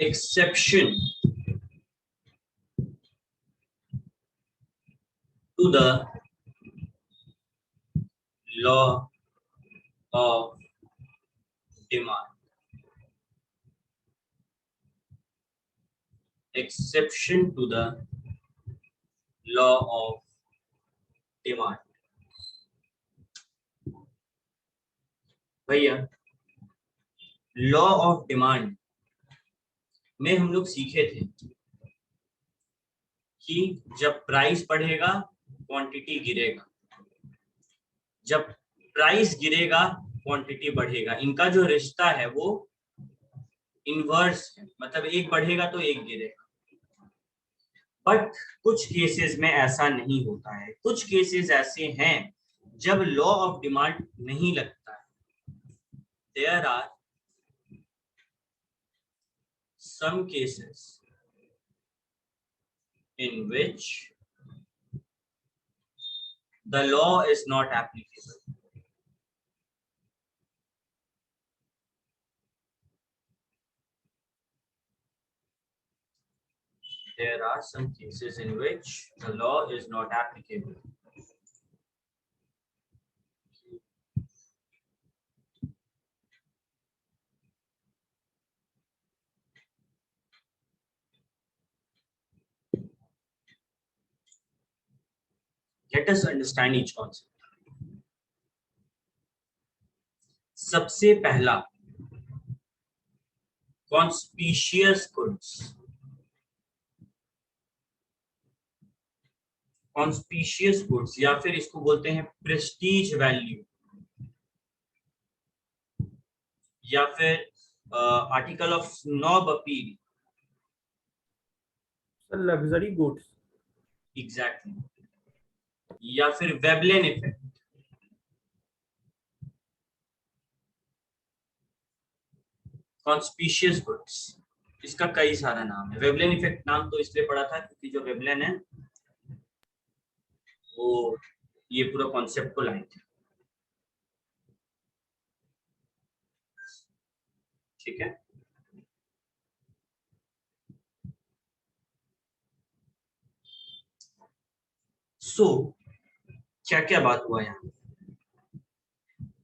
exception to the law of demand. Exception to the law of demand. भैया law of demand में हम लोग सीखे थे कि जब प्राइस बढ़ेगा क्वांटिटी गिरेगा, जब प्राइस गिरेगा क्वांटिटी बढ़ेगा। इनका जो रिश्ता है वो इनवर्स है, मतलब एक बढ़ेगा तो एक गिरेगा। बट कुछ केसेस में ऐसा नहीं होता है, कुछ केसेस ऐसे हैं जब लॉ ऑफ डिमांड नहीं लगता है। There are some cases in which the law is not applicable. There are some cases in which the law is not applicable. Let us understand each concept. सबसे पहला conspicuous goods. Conspicuous goods या फिर इसको बोलते हैं Prestige value या फिर article of snob appeal, luxury goods, exactly, या फिर वेबलेन इफेक्ट। कॉन्स्पिशियस गुड्स, इसका कई सारा नाम है। वेबलेन इफेक्ट नाम तो इसलिए पड़ा था क्योंकि जो वेबलेन है वो ये पूरा कॉन्सेप्ट को लाए थे। ठीक है, सो क्या क्या बात हुआ यहाँ।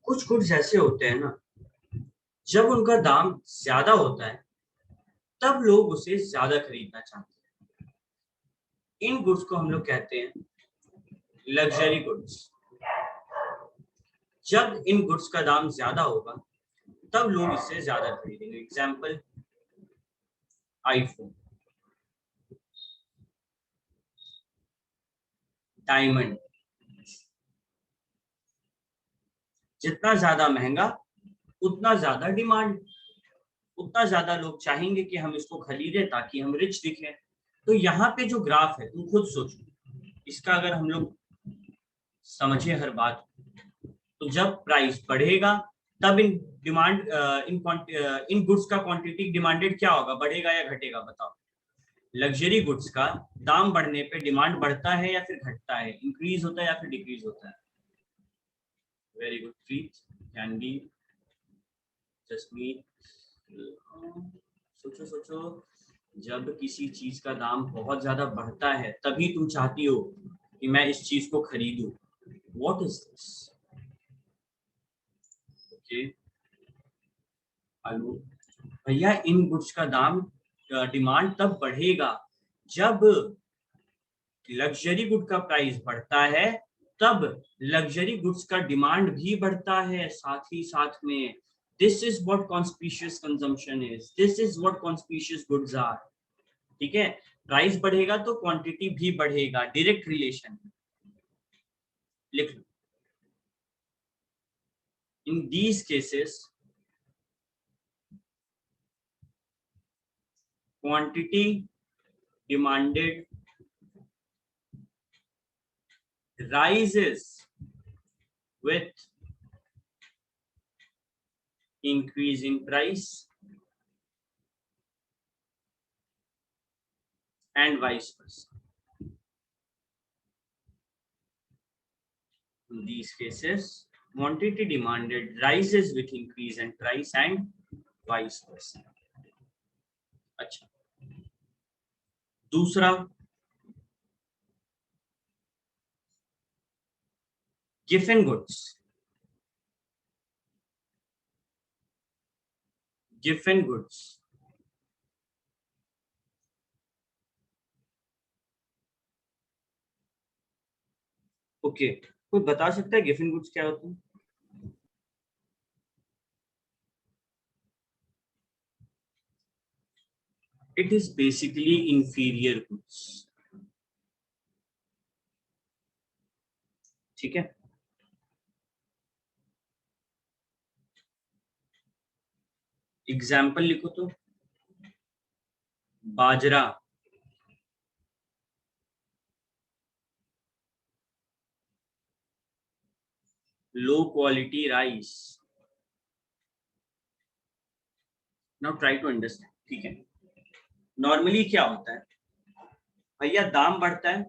कुछ गुड्स ऐसे होते हैं ना, जब उनका दाम ज्यादा होता है तब लोग उसे ज्यादा खरीदना चाहते हैं। इन गुड्स को हम लोग कहते हैं लग्जरी गुड्स। जब इन गुड्स का दाम ज्यादा होगा तब लोग इससे ज्यादा खरीदेंगे। Example iPhone, diamond. जितना ज्यादा महंगा उतना ज्यादा डिमांड, उतना ज्यादा लोग चाहेंगे कि हम इसको खरीदें ताकि हम रिच दिखें। तो यहाँ पे जो ग्राफ है तुम खुद सोचो, इसका अगर हम लोग समझे हर बात, तो जब प्राइस बढ़ेगा तब इन डिमांड इन गुड्स का क्वांटिटी डिमांडेड क्या होगा, बढ़ेगा या घटेगा बताओ। लग्जरी गुड्स का दाम बढ़ने पे डिमांड बढ़ता है या फिर घटता है, इंक्रीज होता है या फिर डिक्रीज होता है। वेरी गुड प्रीत, कैंडी, जसमीत, सोचो सोचो। जब किसी चीज का दाम बहुत ज्यादा बढ़ता है तभी तुम चाहती हो कि मैं इस चीज को खरीदूं। What is this? ओके आलू भैया, इन गुड्स का दाम डिमांड तब बढ़ेगा जब लग्जरी गुड का प्राइस बढ़ता है, तब लग्जरी गुड्स का डिमांड भी बढ़ता है साथ ही साथ में। This is what conspicuous consumption is, this is what conspicuous goods are. ठीक है, प्राइस बढ़ेगा तो क्वांटिटी भी बढ़ेगा, डायरेक्ट रिलेशन। लिख लो, in these cases quantity demanded rises with increase in price and vice versa. In these cases, quantity demanded rises with increase in price and vice versa. अच्छा, दूसरा Giffen goods, Giffen goods, okay, कोई बता सकता है Giffen goods क्या होता है? It is basically inferior goods, ठीक है। एग्जाम्पल लिखो तो, बाजरा, low quality rice. Now try to understand, ठीक है। नॉर्मली क्या होता है भैया, दाम बढ़ता है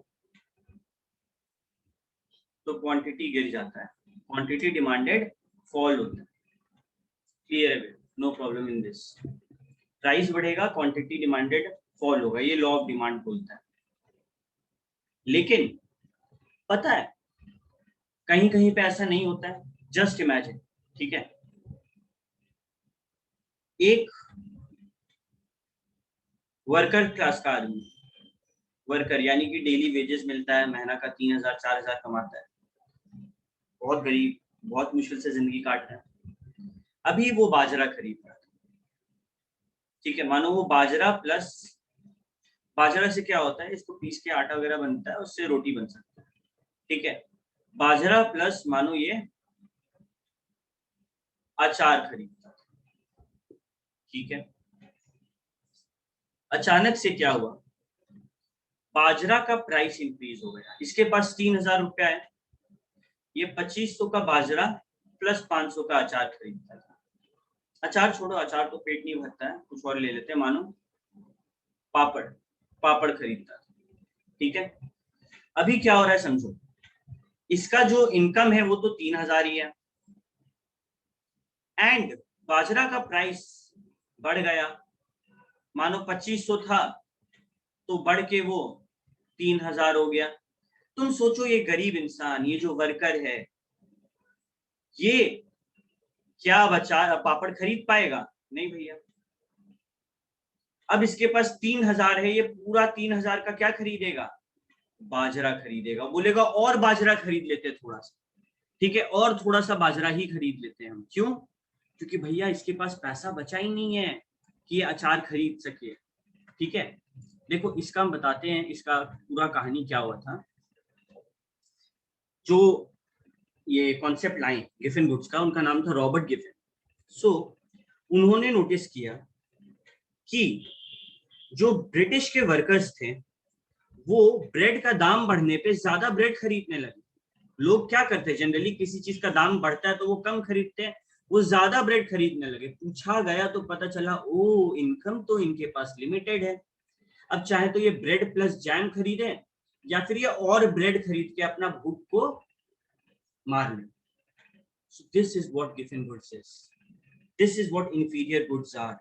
तो क्वांटिटी गिर जाता है, क्वांटिटी डिमांडेड फॉल होता है, क्लियर है, no problem in this. Price बढ़ेगा, क्वांटिटी डिमांडेड फॉल होगा, ये लॉ ऑफ डिमांड बोलता है। लेकिन पता है कहीं कहीं पे ऐसा नहीं होता है। जस्ट इमेजिन, ठीक है, एक वर्कर क्लास का आदमी, वर्कर यानी कि डेली वेजेस मिलता है, महीना का 3,000 4,000 कमाता है, बहुत गरीब, बहुत मुश्किल से जिंदगी काट रहा है। अभी वो बाजरा खरीद रहा था, ठीक है, मानो वो बाजरा प्लस, बाजरा से क्या होता है, इसको पीस के आटा वगैरह बनता है, उससे रोटी बन सकती है, ठीक है। बाजरा प्लस मानो ये अचार खरीदता था, ठीक है। अचानक से क्या हुआ, बाजरा का प्राइस इंक्रीज हो गया, इसके पास 3,000 रुपया है, ये 2,500 का बाजरा प्लस 500 का अचार खरीदता था। अचार छोड़ो, अचार तो पेट नहीं भरता है, कुछ और ले लेते हैं, मानो पापड़, पापड़ खरीदता था, ठीक है। अभी क्या हो रहा है समझो, इसका जो इनकम है वो तो 3,000 ही है, एंड बाजरा का प्राइस बढ़ गया, मानो 2,500 था तो बढ़ के वो 3,000 हो गया। तुम सोचो ये गरीब इंसान, ये जो वर्कर है, ये क्या बचा पापड़ खरीद पाएगा? नहीं भैया। अब इसके पास 3,000 है, ये पूरा 3,000 का क्या खरीदेगा? बाजरा खरीदेगा, बोलेगा और बाजरा खरीद लेते थोड़ा सा, ठीक है, और थोड़ा सा बाजरा ही खरीद लेते हैं हम। क्यों? क्योंकि भैया इसके पास पैसा बचा ही नहीं है कि ये अचार खरीद सके, ठीक है। देखो इसका हम बताते हैं, इसका पूरा कहानी क्या हुआ था। जो ये कॉन्सेप्ट लाए गिफन गुड्स का, उनका नाम था रॉबर्ट गिफन। सो उन्होंने नोटिस किया कि जो ब्रिटिश के वर्कर्स थे वो ब्रेड का दाम बढ़ने पे ज्यादा ब्रेड खरीदने लगे। लोग क्या करते हैं, जनरली किसी चीज का दाम बढ़ता है तो वो कम खरीदते हैं, वो ज्यादा ब्रेड खरीदने लगे। पूछा गया तो पता चला ओ इनकम तो इनके पास लिमिटेड है, अब चाहे तो ये ब्रेड प्लस जैम खरीदे या फिर ये और ब्रेड खरीद के अपना भूख को मार ले। So this is what given goods is. This is what inferior goods are.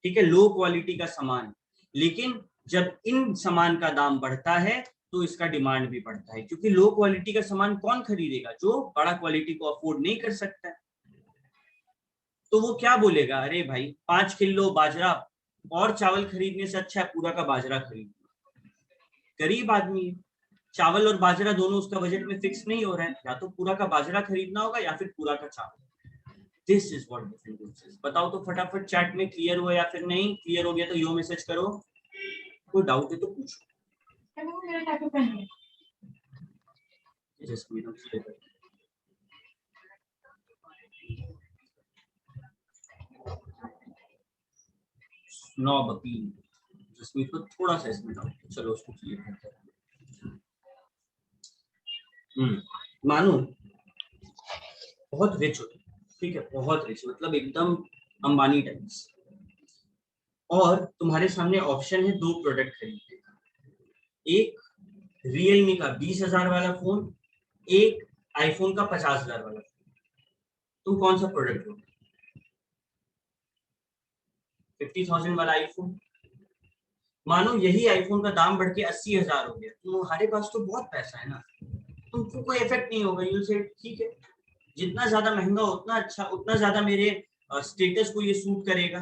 ठीक है, लो क्वालिटी का सामान, लेकिन जब इन सामान का दाम बढ़ता है तो इसका डिमांड भी बढ़ता है, क्योंकि लो क्वालिटी का सामान कौन खरीदेगा? जो बड़ा क्वालिटी को अफोर्ड नहीं कर सकता है। तो वो क्या बोलेगा, अरे भाई 5 किलो बाजरा और चावल खरीदने से अच्छा है पूरा का बाजरा खरीद। गरीब आदमी है, चावल और बाजरा दोनों उसका बजट में फिक्स नहीं हो रहा है, या तो पूरा का बाजरा खरीदना होगा या फिर पूरा का चावल। This is what different goods is. बताओ तो फटाफट चैट में, क्लियर हुआ या फिर नहीं? क्लियर हो गया तो यो मैसेज करो, कोई डाउट है तो पूछो। स्नॉब अपील, जिसमें तो थोड़ा सा इसमें डाउट है, चलो उसको क्लियर करते हैं। मानो बहुत रिच हो, ठीक है, बहुत रिच मतलब एकदम अंबानी टाइप्स, और तुम्हारे सामने ऑप्शन है दो प्रोडक्ट खरीदने का, एक रियलमी का 20,000 वाला फोन, एक आईफोन का 50,000 वाला फोन, तुम कौन सा प्रोडक्ट लो? 50,000 वाला आईफोन, मानो यही आईफोन का दाम बढ़ के 80,000 हो गया, तुम्हारे पास तो बहुत पैसा है ना, तुमको कोई इफेक्ट नहीं होगा, यू से ठीक है, जितना ज्यादा महंगा उतना अच्छा, उतना ज्यादा मेरे स्टेटस को ये सूट करेगा।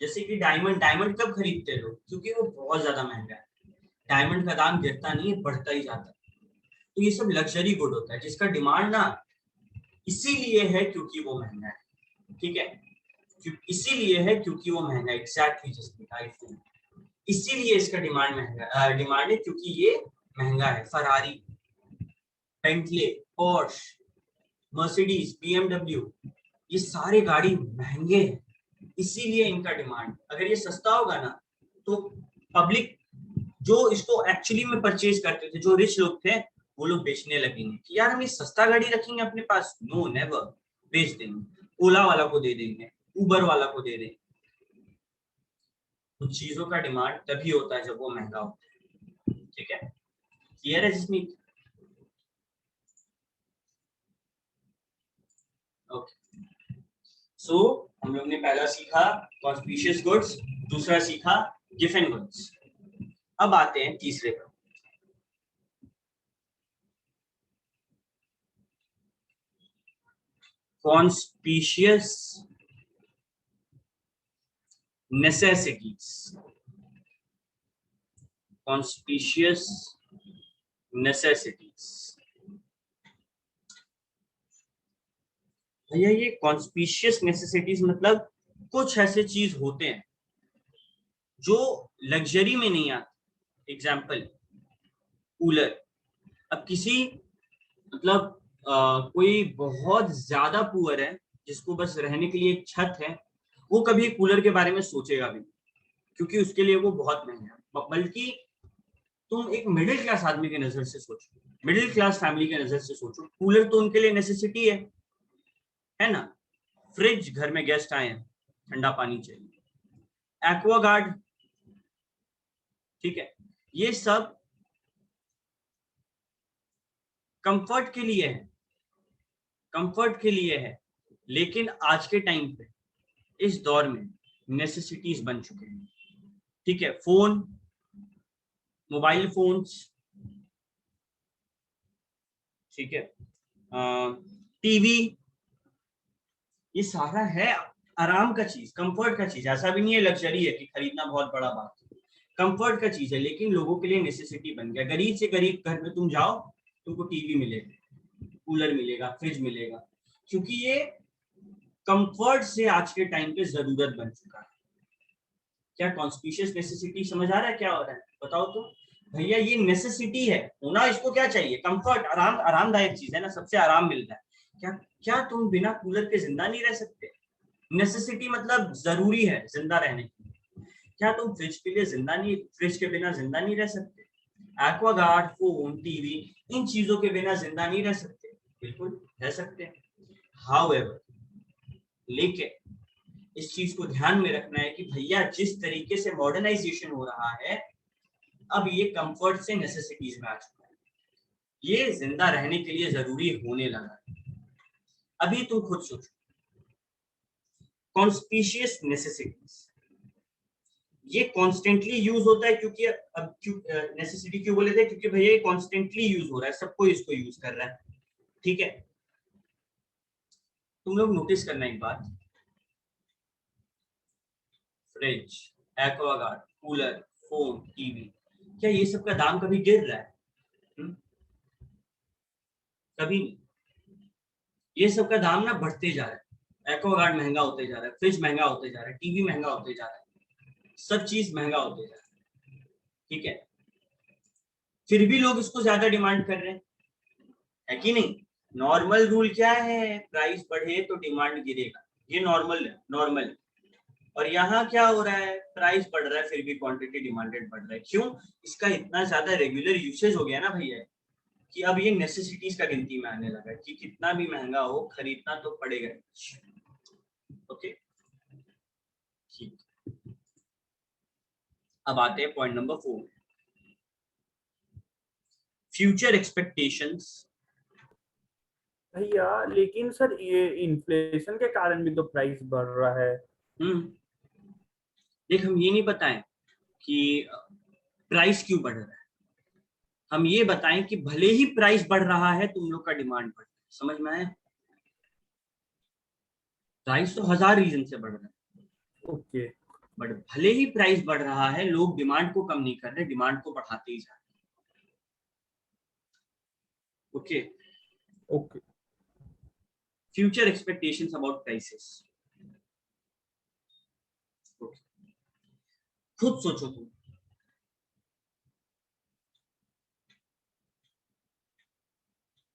जैसे कि डायमंड, डायमंड कब खरीदते लोग, क्योंकि वो बहुत ज्यादा महंगा है, डायमंड का दाम गिरता नहीं है, बढ़ता ही जाता है। तो ये सब लग्जरी गुड होता है जिसका डिमांड ना इसीलिए है क्योंकि वो महंगा है, ठीक है, इसीलिए है क्योंकि वो महंगा है, एग्जैक्टली जस्ट आईफोन, इसीलिए इसका डिमांड महंगा, डिमांड है क्योंकि ये महंगा है। Ferrari, Bentley, Porsche, Mercedes, BMW, ये सारे गाड़ी महंगे हैं, इसीलिए इनका डिमांड। अगर ये सस्ता होगा ना तो पब्लिक जो इसको एक्चुअली में परचेज करते थे, जो रिच लोग थे, वो लोग बेचने लगेंगे कि यार हम ये सस्ता गाड़ी रखेंगे अपने पास, नो नेवर, बेच देंगे, ओला वाला को दे देंगे, उबर वाला को दे देंगे। कुछ चीजों का डिमांड तभी होता है जब वो महंगा होता है, ठीक है, क्लियर है जिसमें, ओके। सो हम लोग ने पहला सीखा कॉन्स्पिशियस गुड्स, दूसरा सीखा गिवन गुड्स। अब आते हैं तीसरे पर, कॉन्स्पिशियस नेसेसिटीज, कॉन्स्पिशियस नेसेसिटीज। भैया ये कॉन्स्पिशियस नेसेसिटीज मतलब कुछ ऐसे चीज होते हैं जो लग्जरी में नहीं आते। Example, cooler. अब किसी मतलब कोई बहुत ज्यादा पुअर है जिसको बस रहने के लिए एक छत है, वो कभी कूलर के बारे में सोचेगा भी, क्योंकि उसके लिए वो बहुत महंगा है। बल्कि तुम एक मिडिल क्लास आदमी की नजर से सोचो, मिडिल क्लास फैमिली की नजर से सोचो, कूलर तो उनके लिए नेसेसिटी है ना। फ्रिज, घर में गेस्ट आए हैं, ठंडा पानी चाहिए, एक्वागार्ड, ठीक है, ये सब कंफर्ट के लिए है, कंफर्ट के लिए है, लेकिन आज के टाइम पे इस दौर में नेसेसिटीज बन चुके हैं, ठीक है। फोन, मोबाइल फोन्स, ठीक है, टीवी, ये सारा है आराम का चीज, कंफर्ट का चीज। ऐसा भी नहीं है लग्जरी है कि खरीदना बहुत बड़ा बात है, कंफर्ट का चीज है, लेकिन लोगों के लिए नेसेसिटी बन गया। गरीब से गरीब घर में तुम जाओ, तुमको टीवी मिलेगा, कूलर मिलेगा, फ्रिज मिलेगा, क्योंकि ये कंफर्ट से आज के टाइम पे जरूरत बन चुका है। क्या कॉन्स्पिशियस नेसेसिटी समझ आ रहा है क्या हो रहा है, बताओ तो भैया। ये नेसेसिटी है होना, इसको क्या चाहिए, कंफर्ट, आराम, आरामदायक चीज है ना, सबसे आराम मिलता है। क्या क्या तुम बिना कूलर के जिंदा नहीं रह सकते? नेसेसिटी मतलब जरूरी है जिंदा रहने के लिए। क्या तुम फ्रिज के लिए जिंदा नहीं, फ्रिज के बिना जिंदा नहीं रह सकते? एक्वागार्ड, फोन, टीवी, इन चीजों के बिना जिंदा नहीं रह सकते? बिल्कुल रह सकते हैं। हाउएवर, लेकिन इस चीज को ध्यान में रखना है कि भैया जिस तरीके से मॉडर्नाइजेशन हो रहा है, अब ये कंफर्ट से नेसेसिटीज में आ चुका है, ये जिंदा रहने के लिए जरूरी होने लगा है। अभी तुम खुद सोचो, कॉन्स्पिशियस नेसेसिटीज ये कॉन्स्टेंटली यूज होता है, क्योंकि अब नेसेसिटी क्यों बोले थे, क्योंकि भैया ये कॉन्स्टेंटली यूज हो रहा है, सबको इसको यूज कर रहा है, ठीक है। तुम लोग नोटिस करना एक बात, fridge, Aquaguard, cooler, phone, TV, क्या ये सब का दाम कभी गिर रहा है? कभी नहीं। ये सब का दाम ना बढ़ते जा रहा है, एक्वागार्ड महंगा होते जा रहा है, फ्रिज महंगा होते जा रहा है, टीवी महंगा होते जा रहा है, सब चीज महंगा होते जा रहा है, ठीक है। फिर भी लोग इसको ज्यादा डिमांड कर रहे हैं, है कि नहीं? नॉर्मल रूल क्या है, प्राइस बढ़े तो डिमांड गिरेगा, ये नॉर्मल है, नॉर्मल। और यहाँ क्या हो रहा है, प्राइस बढ़ रहा है फिर भी क्वांटिटी डिमांडेड बढ़ रहा है, क्यों? इसका इतना ज्यादा रेगुलर यूसेज हो गया ना भैया, कि अब ये नेसेसिटीज का गिनती में आने लगा कि कितना भी महंगा हो खरीदना तो पड़ेगा। ओके, ठीक। अब आते हैं पॉइंट नंबर 4, फ्यूचर एक्सपेक्टेशंस। भैया लेकिन सर ये इन्फ्लेशन के कारण भी तो प्राइस बढ़ रहा है। देख, हम ये नहीं बताएं कि प्राइस क्यों बढ़ रहा है, हम ये बताएं कि भले ही प्राइस बढ़ रहा है तुम लोग का डिमांड बढ़ रहा है। समझ में आया? प्राइस तो 1000 रीजन से बढ़ रहा है, ओके बट भले ही प्राइस बढ़ रहा है, लोग डिमांड को कम नहीं कर रहे, डिमांड को बढ़ाते ही जा रहे। Okay, okay future expectations about prices. खुद सोचो तुम,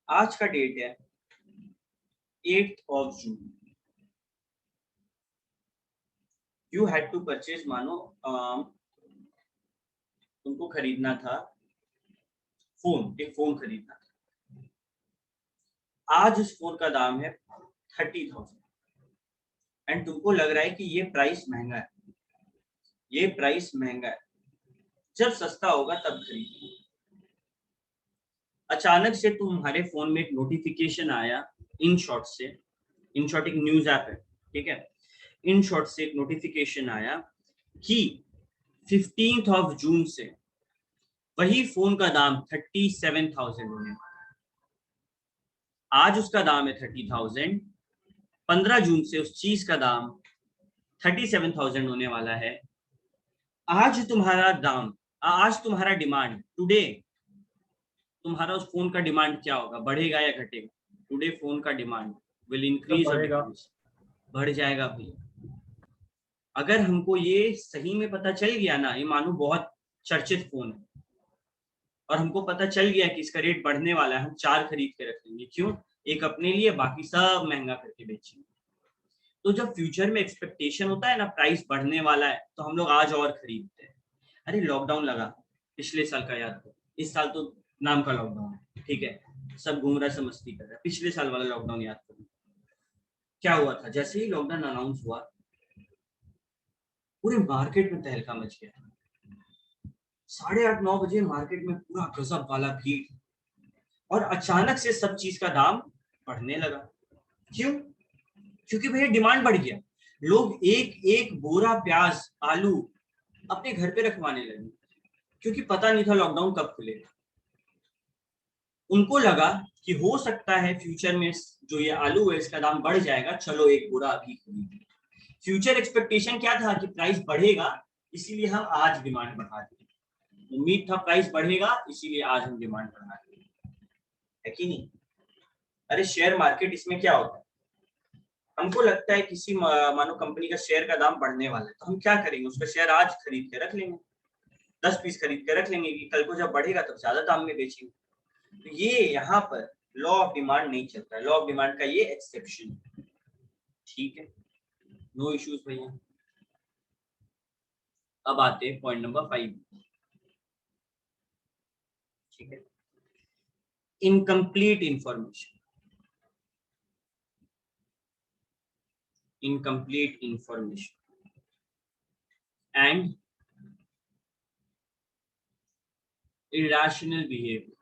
आज का डेट है 8th of June, you had to purchase, मानो तुमको खरीदना था फोन, एक फोन खरीदना था। आज उस फोन का दाम है 30,000 एंड तुमको लग रहा है कि ये प्राइस महंगा है, ये प्राइस महंगा है, जब सस्ता होगा तब खरीदो। अचानक से तुम्हारे फोन में एक नोटिफिकेशन आया इन शॉर्ट से, इन शॉर्ट एक न्यूज ऐप है, ठीक है, इन शॉर्ट से एक नोटिफिकेशन आया कि 15th of June से वही फोन का दाम 37,000 होने वाला है। आज उसका दाम है 30,000, 15 जून से उस चीज का दाम 37,000 होने वाला है। आज तुम्हारा दाम, आज तुम्हारा डिमांड, टुडे तुम्हारा उस फोन का डिमांड क्या होगा, बढ़ेगा या घटेगा? टुडे फोन का डिमांड विल इंक्रीज और बढ़ेगा। डिक्रीज? बढ़ जाएगा भैया। अगर हमको ये सही में पता चल गया ना, ये मानो बहुत चर्चित फोन है और हमको पता चल गया कि इसका रेट बढ़ने वाला है, हम 4 खरीद के रख लेंगे। क्यों? एक अपने लिए, बाकी सब महंगा करके बेचेंगे। तो जब फ्यूचर में एक्सपेक्टेशन होता है ना प्राइस बढ़ने वाला है, तो हम लोग आज और खरीदते हैं। अरे लॉकडाउन लगा पिछले साल का, याद करो, इस साल तो नाम का लॉकडाउन है, ठीक है, सब घूम रहा है, सब मस्ती कर रहा है। पिछले साल वाला लॉकडाउन याद करो, क्या हुआ था? जैसे ही लॉकडाउन अनाउंस हुआ, पूरे मार्केट में तहलका मच गया। 8:30-9 बजे मार्केट में पूरा गजब वाला भीड़, और अचानक से सब चीज का दाम बढ़ने लगा। क्यों? क्योंकि भैया डिमांड बढ़ गया। लोग एक एक बोरा प्याज, आलू अपने घर पे रखवाने लगे, क्योंकि पता नहीं था लॉकडाउन कब खुलेगा। उनको लगा कि हो सकता है फ्यूचर में जो ये आलू है इसका दाम बढ़ जाएगा, चलो एक बोरा अभी खरीद। फ्यूचर एक्सपेक्टेशन क्या था कि प्राइस बढ़ेगा, इसीलिए हम आज डिमांड बढ़ा दें। उम्मीद था प्राइस बढ़ेगा, इसीलिए आज हम डिमांड बढ़ा दें, है कि नहीं? अरे शेयर मार्केट, इसमें क्या होता है, हमको लगता है किसी मानो कंपनी का शेयर का दाम बढ़ने वाला है, तो हम क्या करेंगे, उसका शेयर आज खरीद के रख लेंगे, 10 पीस खरीद के रख लेंगे कि कल को जब बढ़ेगा तब ज्यादा दाम में बेचेंगे। तो ये यहाँ पर लॉ ऑफ डिमांड नहीं चलता है, लॉ ऑफ डिमांड का ये एक्सेप्शन, ठीक है, नो इश्यूज भैया। अब आते हैं पॉइंट नंबर 5, ठीक है, incomplete information. Incomplete information and irrational behavior.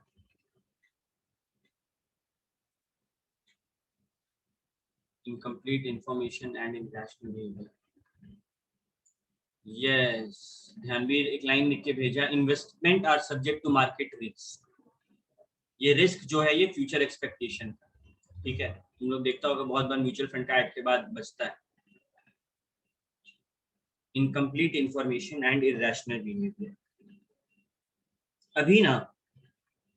Incomplete information and irrational behavior. Yes, Dhyanveer एक लाइन लिख के भेजा, investment are subject to market risk. ये रिस्क जो है ये फ्यूचर एक्सपेक्टेशन का, ठीक है, तुम लोग देखता होगा बहुत बार म्यूचुअल फंड का ऐड के बाद बचता है। Incomplete information and irrational behaviour. अभी ना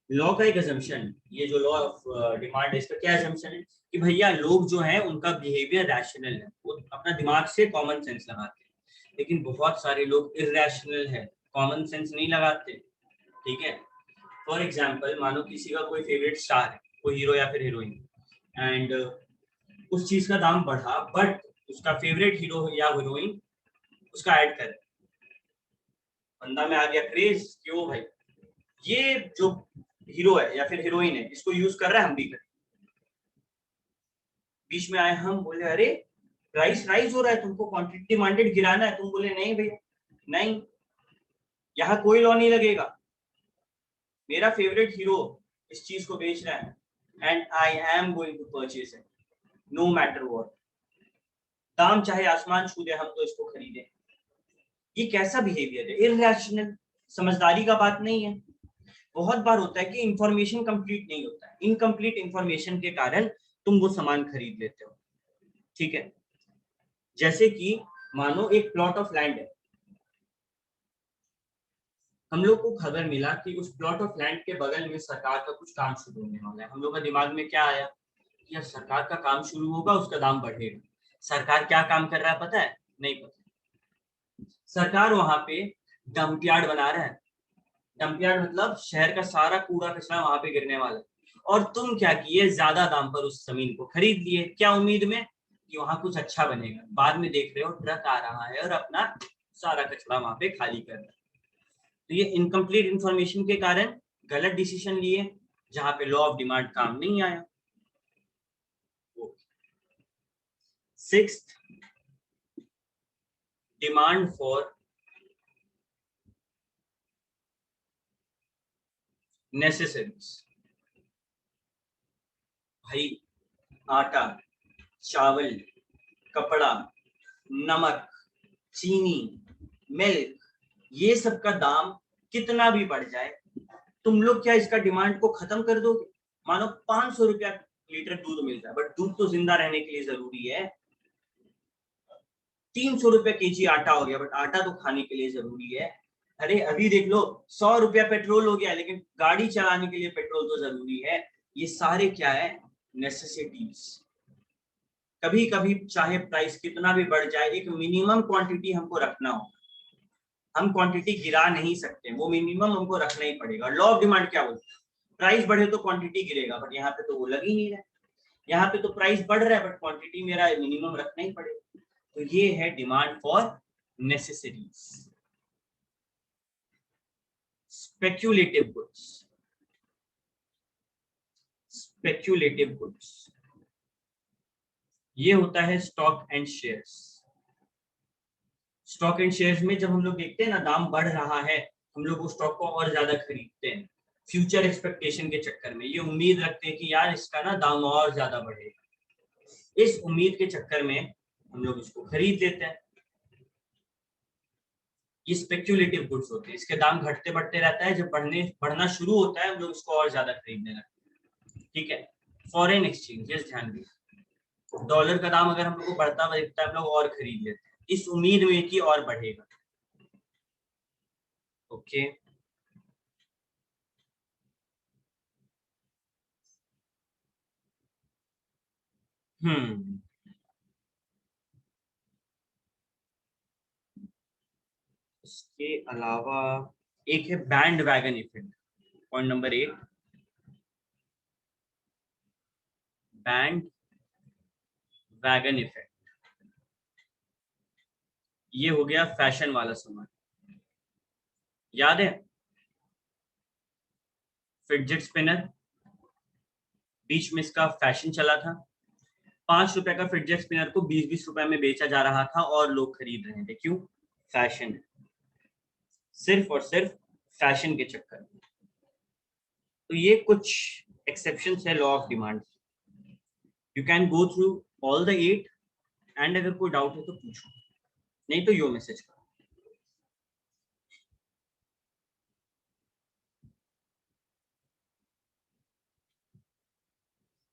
लॉ का एक अजम्पशन, ये जो लॉ ऑफ डिमांड है इसका क्या अजम्पशन है कि भैया लोग जो है उनका बिहेवियर रैशनल है, वो अपना दिमाग से कॉमन सेंस लगाते हैं, लेकिन बहुत सारे लोग इरैशनल है, कॉमन सेंस नहीं लगाते, ठीक है। फॉर एग्जाम्पल, मानो किसी का कोई फेवरेट स्टार है, कोई हीरो या फिर हीरोइन, एंड उस चीज का दाम बढ़ा, बट उसका फेवरेट हीरो या हीरोइन उसका ऐड करे, बंदा में आ गया क्रेज कि ओ भाई ये जो हीरो है या फिर हीरोइन है इसको यूज कर रहा है, हम भी करें। बीच में आए हम, बोले अरे प्राइस राइज हो रहा है, तुमको क्वांटिटी डिमांडेड गिराना है, तुम बोले नहीं भैया नहीं, यहाँ कोई लॉ नहीं लगेगा, मेरा फेवरेट हीरो इस चीज को बेच रहा है and I am going to purchase it no matter what, दाम चाहे आसमान छू दे हम तो इसको खरीदें। ये कैसा बिहेवियर है? इरैशनल, समझदारी का बात नहीं है। बहुत बार होता है कि इंफॉर्मेशन कंप्लीट नहीं होता है, इनकम्प्लीट इंफॉर्मेशन के कारण तुम वो सामान खरीद लेते हो। ठीक है, जैसे कि मानो एक प्लॉट ऑफ लैंड है, हम लोग को खबर मिला कि उस प्लॉट ऑफ लैंड के बगल में सरकार का कुछ काम शुरू होने वाला है। हम लोग का दिमाग में क्या आया कि यार सरकार का काम शुरू होगा, उसका दाम बढ़ेगा। सरकार क्या काम कर रहा है पता है? नहीं पता। सरकार वहां पे डंप यार्ड बना रहा है। डंप यार्ड मतलब शहर का सारा कूड़ा कचरा वहां पे गिरने वाला है। और तुम क्या किए, ज्यादा दाम पर उस जमीन को खरीद लिए, क्या उम्मीद में कि वहां कुछ अच्छा बनेगा। बाद में देख रहे हो ट्रक आ रहा है और अपना सारा कचरा वहां पे खाली कर रहा है। तो ये इनकम्प्लीट इंफॉर्मेशन के कारण गलत डिसीजन लिए, जहां पे लॉ ऑफ डिमांड काम नहीं आया। Sixth, demand for necessaries. भाई आटा, चावल, कपड़ा, नमक, चीनी, मिल्क, ये सब का दाम कितना भी बढ़ जाए, तुम लोग क्या इसका डिमांड को खत्म कर दोगे? मानो 500 रुपया लीटर दूध मिल रहा है, बट दूध तो जिंदा रहने के लिए जरूरी है। 300 रुपया केजी आटा हो गया, बट आटा तो खाने के लिए जरूरी है। अरे अभी देख लो 100 रुपया पेट्रोल हो गया, लेकिन गाड़ी चलाने के लिए पेट्रोल तो जरूरी है। ये सारे क्या है? नेसेसिटीज। कभी कभी चाहे प्राइस कितना भी बढ़ जाए, एक मिनिमम क्वांटिटी हमको रखना होगा। हम क्वांटिटी गिरा नहीं सकते, वो मिनिमम हमको रखना ही पड़ेगा। लॉ ऑफ डिमांड क्या बोलता है? प्राइस बढ़े तो क्वांटिटी गिरेगा, बट यहाँ पे तो वो लग ही नहीं रहा है। यहाँ पे तो प्राइस बढ़ रहा है, बट क्वांटिटी मेरा मिनिमम रखना ही पड़ेगा। तो ये है demand for necessaries. Speculative goods. Speculative goods ये होता है stock and shares. Stock and shares में जब हम लोग देखते हैं ना दाम बढ़ रहा है, हम लोग उस स्टॉक को और ज्यादा खरीदते हैं। फ्यूचर एक्सपेक्टेशन के चक्कर में ये उम्मीद रखते हैं कि यार इसका ना दाम और ज्यादा बढ़ेगा। इस उम्मीद के चक्कर में हम लोग इसको खरीद लेते हैं। ये स्पेक्यूलेटिव गुड्स होते हैं, इसके दाम घटते बढ़ते रहता है, जब बढ़ना शुरू होता है हम लोग इसको और ज्यादा खरीदने लगते हैं। ठीक है, फॉरेन एक्सचेंज, ध्यान दीजिए। डॉलर का दाम अगर हम लोग को बढ़ता हुआ दिखता है, हम लोग और खरीद लेते हैं इस उम्मीद में कि और बढ़ेगा। ओके, इसके अलावा एक है band wagon effect. Point number 8, band wagon effect. ये हो गया फैशन वाला सामान, याद है? फिडजेट स्पिनर, बीच में इसका फैशन चला था। 5 रुपए का फिडजेट स्पिनर को 20-20 रुपए में बेचा जा रहा था और लोग खरीद रहे थे। क्यों? फैशन, सिर्फ और सिर्फ फैशन के चक्कर में। तो ये कुछ एक्सेप्शंस है law of demand. You can go through all the 8 and अगर कोई डाउट है तो पूछो, नहीं तो यो मैसेज करो।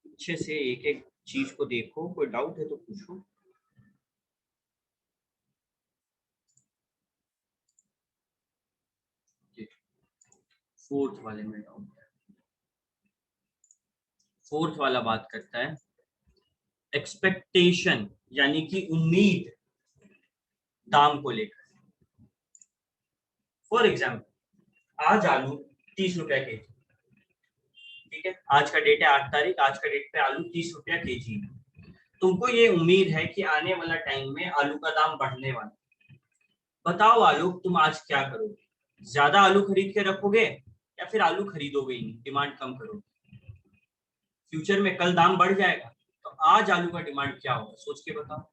अच्छे से एक एक चीज को देखो, कोई डाउट है तो पूछो। फोर्थ वाले में डाउट है। फोर्थ वाला बात करता है एक्सपेक्टेशन, यानी कि उम्मीद दाम को लेकर। फॉर एग्जाम्पल, आज आलू 30 रुपया केजी, ठीक है, आज का डेट है 8 तारीख, आज का डेट पे आलू 30 रुपया केजी। तुमको ये उम्मीद है कि आने वाला टाइम में आलू का दाम बढ़ने वाला। बताओ आलू, तुम आज क्या करोगे? ज्यादा आलू खरीद के रखोगे या फिर आलू खरीदोगे ही नहीं, डिमांड कम करोगे? फ्यूचर में कल दाम बढ़ जाएगा, तो आज आलू का डिमांड क्या होगा, सोच के बताओ।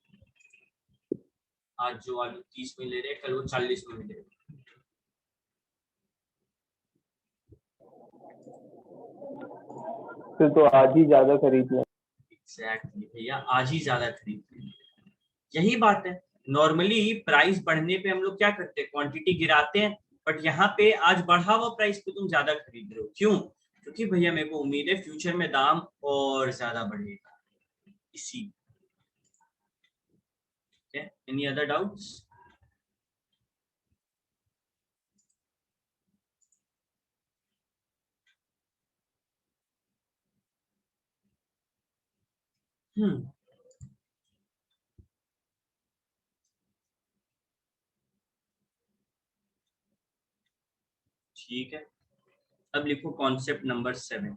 आज जो आलू 30 में ले रहे हैं, कल वो 40 में मिलेगा। फिर तो आज ही ज्यादा खरीद लें। एग्जैक्टली भैया, आज ही ज्यादा खरीद लें। यही बात है, नॉर्मली प्राइस बढ़ने पे हम लोग क्या करते हैं, क्वांटिटी गिराते हैं, बट यहाँ पे आज बढ़ा हुआ प्राइस पे तुम ज्यादा खरीद रहे हो, क्यों? क्योंकि भैया मेरे को उम्मीद है फ्यूचर में दाम और ज्यादा बढ़ेगा, इसी। Any other doubts? ठीक है, अब लिखो concept number 7।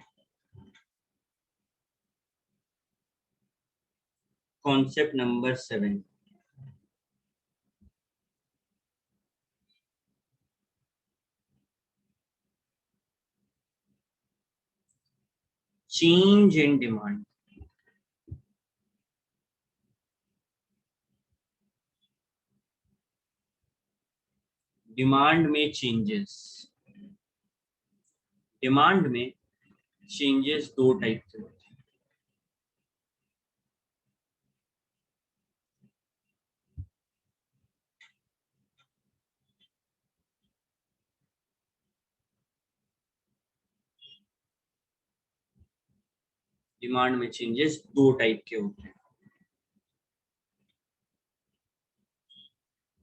Concept number 7, change in demand. Demand में चेंजेस, डिमांड में चेंजेस दो टाइप के होते हैं। डिमांड में चेंजेस दो टाइप के होते हैं।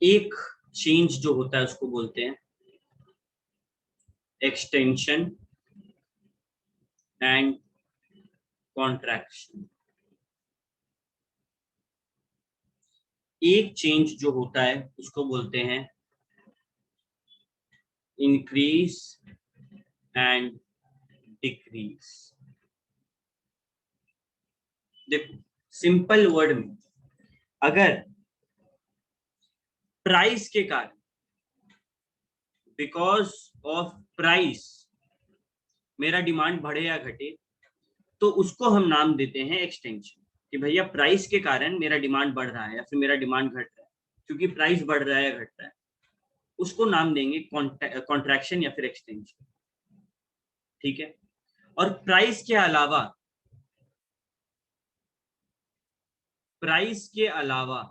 एक चेंज जो होता है उसको बोलते हैं एक्सटेंशन एंड कॉन्ट्रैक्शन। एक चेंज जो होता है उसको बोलते हैं इंक्रीज एंड डिक्रीज। देखो सिंपल वर्ड में, अगर प्राइस के कारण, बिकॉज ऑफ प्राइस मेरा डिमांड बढ़े या घटे, तो उसको हम नाम देते हैं एक्सटेंशन। कि भैया प्राइस के कारण मेरा डिमांड बढ़ रहा है या फिर मेरा डिमांड घट रहा है, क्योंकि प्राइस बढ़ रहा है या घट रहा है, उसको नाम देंगे कॉन्ट्रैक्शन या फिर एक्सटेंशन। ठीक है, और प्राइस के अलावा, प्राइस के अलावा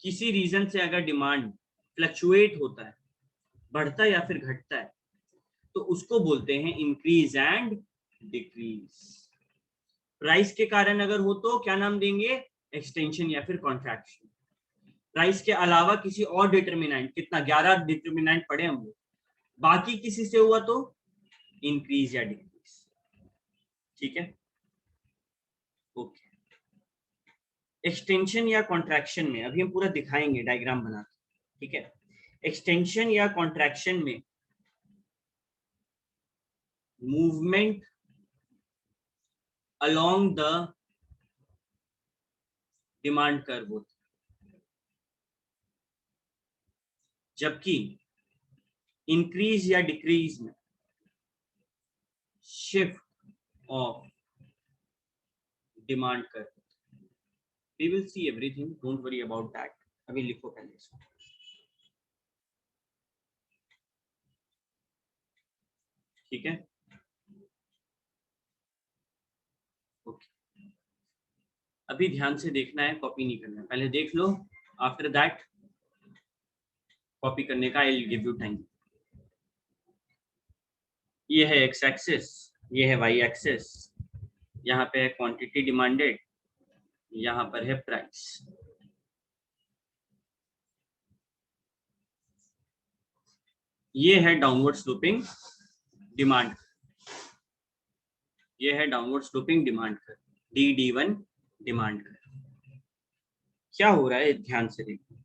किसी रीजन से अगर डिमांड फ्लक्चुएट होता है, बढ़ता है या फिर घटता है, तो उसको बोलते हैं इंक्रीज एंड डिक्रीज। प्राइस के कारण अगर हो तो क्या नाम देंगे, एक्सटेंशन या फिर कॉन्ट्रैक्शन। प्राइस के अलावा किसी और डिटरमिनेंट, कितना 11 डिटरमिनेंट पढ़े हम लोग, बाकी किसी से हुआ तो इंक्रीज या डिक्रीज। ठीक है, ओके। एक्सटेंशन या कॉन्ट्रैक्शन में अभी हम पूरा दिखाएंगे डायग्राम बना के। ठीक है, एक्सटेंशन या कॉन्ट्रैक्शन में movement along the demand curve होता है, जबकि इंक्रीज या डिक्रीज में shift of demand curve. We will see everything, don't worry about that। अभी लिखो पहले इसको। ठीक है, ओके। अभी ध्यान से देखना है, कॉपी नहीं करना है, पहले देख लो, आफ्टर दैट कॉपी करने का I will give you time. ये है एक्स एक्सिस, ये है वाई एक्सिस, यहाँ पे है क्वांटिटी डिमांडेड, यहाँ पर है प्राइस। ये है डाउनवर्ड स्लोपिंग डिमांड, ये है डाउनवर्ड स्लोपिंग डिमांड कर, D1 डिमांड कर। क्या हो रहा है ध्यान से देखो,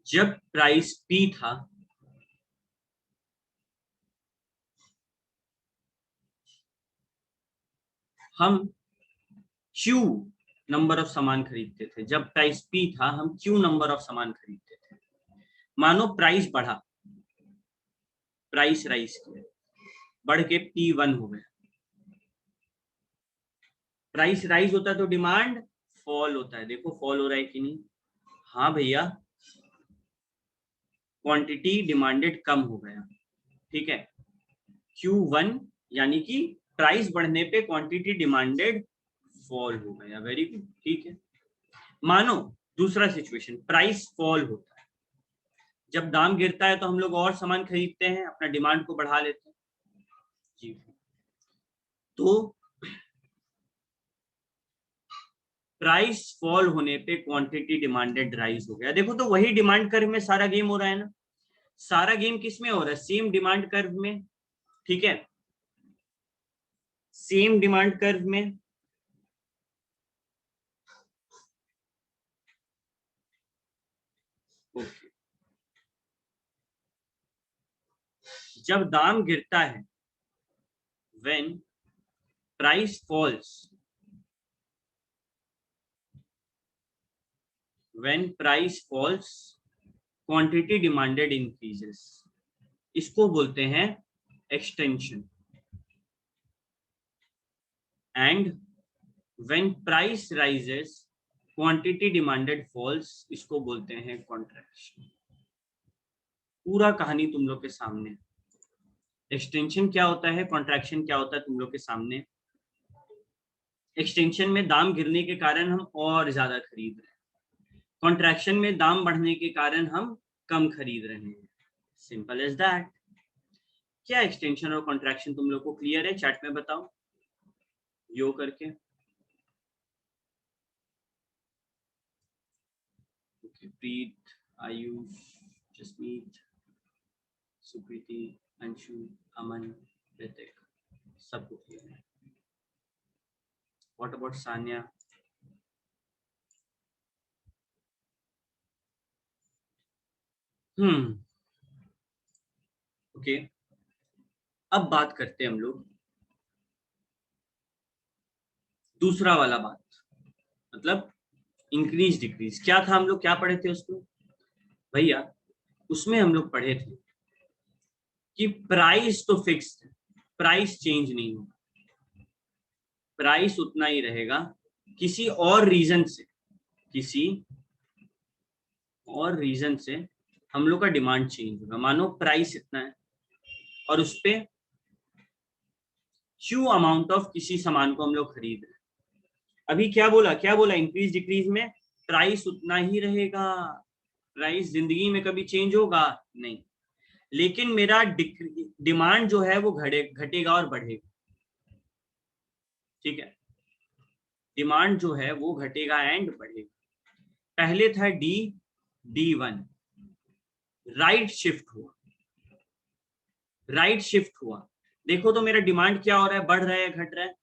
जब प्राइस P था, हम Q नंबर ऑफ सामान खरीदते थे। जब प्राइस P था हम Q नंबर ऑफ सामान खरीदते थे। मानो प्राइस बढ़ा, प्राइस राइज किया, बढ़ के P1 हो गया। प्राइस राइज होता है तो डिमांड फॉल होता है। देखो फॉल हो रहा है कि नहीं, हाँ भैया, क्वांटिटी डिमांडेड कम हो गया। ठीक है, Q1 यानी कि प्राइस बढ़ने पे क्वांटिटी डिमांडेड फॉल हो गया। वेरी गुड, ठीक है। मानो दूसरा सिचुएशन, प्राइस फॉल होता है। जब दाम गिरता है तो हम लोग और सामान खरीदते हैं, अपना डिमांड को बढ़ा लेते हैं। जी, तो प्राइस फॉल होने पे क्वांटिटी डिमांडेड राइज हो गया। देखो तो वही डिमांड कर्व में सारा गेम हो रहा है ना, सारा गेम किस में हो रहा है, सेम डिमांड कर्व में, ठीक है, सेम डिमांड कर्व में। ओके, जब दाम गिरता है, when price falls, when price falls quantity demanded increases, इसको बोलते हैं extension. And when price rises quantity demanded falls, इसको बोलते हैं कॉन्ट्रैक्शन। पूरा कहानी तुम लोग के सामने, एक्सटेंशन क्या होता है, कॉन्ट्रैक्शन क्या होता है तुम लोग के सामने। एक्सटेंशन में दाम गिरने के कारण हम और ज्यादा खरीद रहे हैं, कॉन्ट्रैक्शन में दाम बढ़ने के कारण हम कम खरीद रहे हैं। Simple as that. क्या एक्सटेंशन और कॉन्ट्रैक्शन तुम लोग को क्लियर है, चैट में बताओ यो करके। प्रीत, आयुष, जसमीत, सुप्रीति, अंशु, अमन, ऋतिक, सबको क्लियर है। What about Sanya? ओके, अब बात करते हैं हम लोग दूसरा वाला बात, मतलब इंक्रीज डिक्रीज। क्या था, हम लोग क्या पढ़े थे उसमें भैया? उसमें हम लोग पढ़े थे कि प्राइस तो फिक्स है, प्राइस चेंज नहीं होगा, प्राइस उतना ही रहेगा। किसी और रीजन से, किसी और रीजन से हम लोग का डिमांड चेंज होगा। मानो प्राइस इतना है और उस पे क्यू अमाउंट ऑफ किसी सामान को हम लोग खरीद रहे हैं। अभी क्या बोला, क्या बोला, इंक्रीज डिक्रीज में प्राइस उतना ही रहेगा, प्राइस जिंदगी में कभी चेंज होगा नहीं, लेकिन मेरा डिमांड जो है वो घटेगा और बढ़ेगा। ठीक है, डिमांड जो है वो घटेगा एंड बढ़ेगा। पहले था डी, D1, राइट शिफ्ट हुआ, राइट शिफ्ट हुआ। देखो तो मेरा डिमांड क्या हो रहा है, बढ़ रहा है घट रहा है।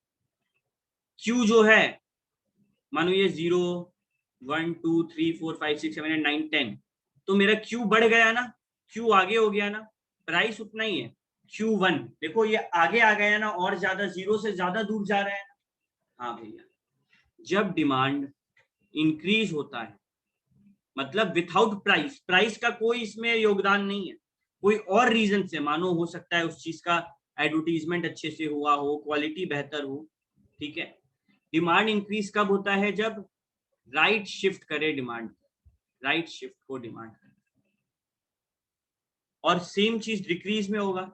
क्यू जो है, मानो ये 0 1 2 3 4 5 6 7 8 9 10, तो मेरा क्यू बढ़ गया ना, क्यू आगे हो गया ना, प्राइस उतना ही है। Q1 देखो ये आगे आ गया ना, और ज्यादा, जीरो से ज्यादा दूर जा रहा है ना। हाँ भैया, जब डिमांड इंक्रीज होता है, मतलब विथआउट प्राइस, प्राइस का कोई इसमें योगदान नहीं है, कोई और रीजन से, मानो हो सकता है उस चीज का एडवर्टीजमेंट अच्छे से हुआ हो, क्वालिटी बेहतर हो, ठीक है। डिमांड इंक्रीज कब होता है, जब राइट शिफ्ट करे डिमांड, राइट शिफ्ट को डिमांड करे। और सेम चीज डिक्रीज में होगा,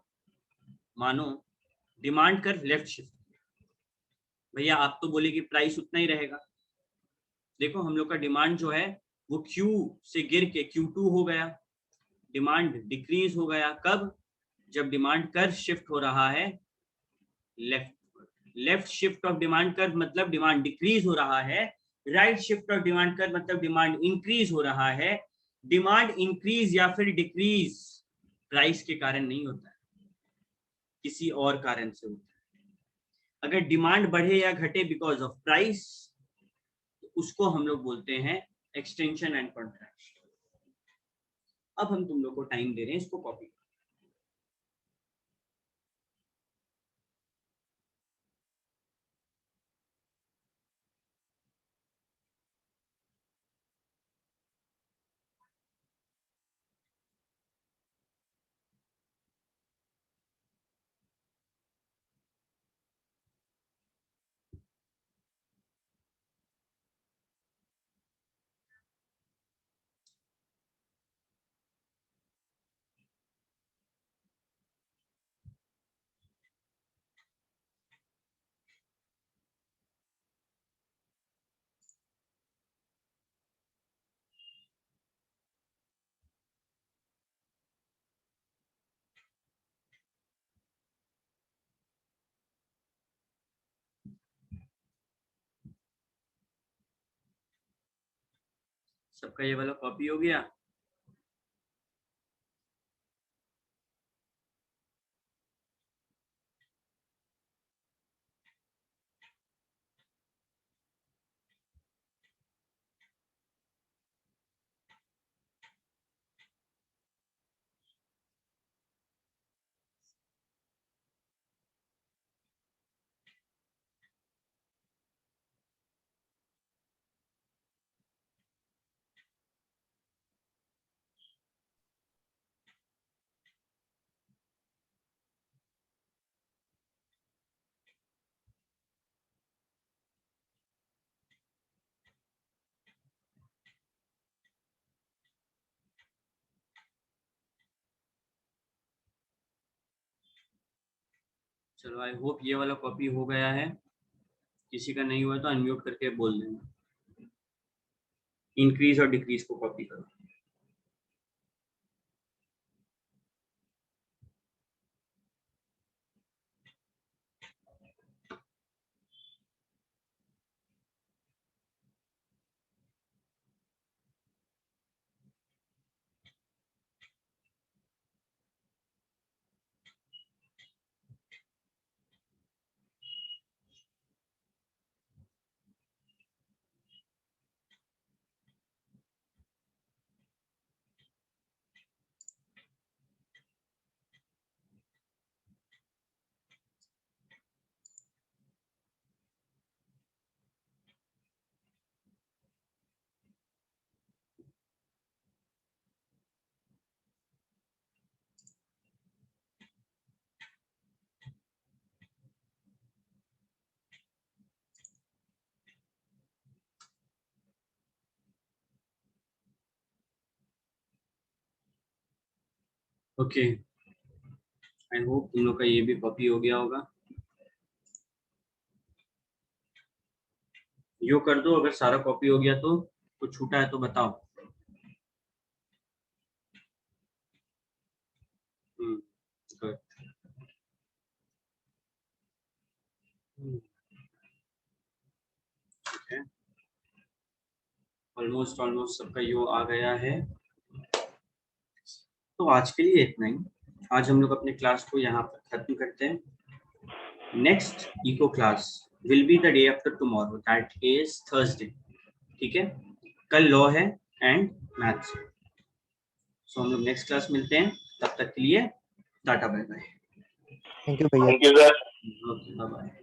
मानो डिमांड कर लेफ्ट शिफ्ट, भैया आप तो बोले कि प्राइस उतना ही रहेगा। देखो हम लोग का डिमांड जो है वो क्यू से गिर के Q2 हो गया, डिमांड डिक्रीज हो गया। कब? जब डिमांड कर्व शिफ्ट हो रहा है left, left shift of demand curve मतलब डिमांड डिक्रीज हो रहा है, right shift of demand curve मतलब डिमांड इंक्रीज हो रहा है। डिमांड इंक्रीज या फिर डिक्रीज प्राइस के कारण नहीं होता है, किसी और कारण से होता है। अगर डिमांड बढ़े या घटे बिकॉज ऑफ प्राइस, तो उसको हम लोग बोलते हैं एक्सटेंशन एंड कॉन्ट्रैक्शन। अब हम तुम लोग को टाइम दे रहे हैं इसको कॉपी। सबका ये वाला कॉपी हो गया? चलो आई होप ये वाला कॉपी हो गया है। किसी का नहीं हुआ तो अनम्यूट करके बोल देना। इंक्रीज और डिक्रीज को कॉपी करो। ओके, आई होप तुम लोग का ये भी कॉपी हो गया होगा। यो कर दो अगर सारा कॉपी हो गया तो, कुछ छूटा है तो बताओ। गुड। ऑलमोस्ट सबका यो आ गया है। तो आज के लिए इतना ही। आज हम लोग अपने क्लास को यहाँ पर खत्म करते हैं। Next eco class will be the day after tomorrow, that is Thursday. ठीक है, कल लॉ है एंड मैथ्स। सो हम लोग नेक्स्ट क्लास मिलते हैं, तब तक के लिए tata bye bye. Thank you भैया। Thank you, sir. Okay bye bye.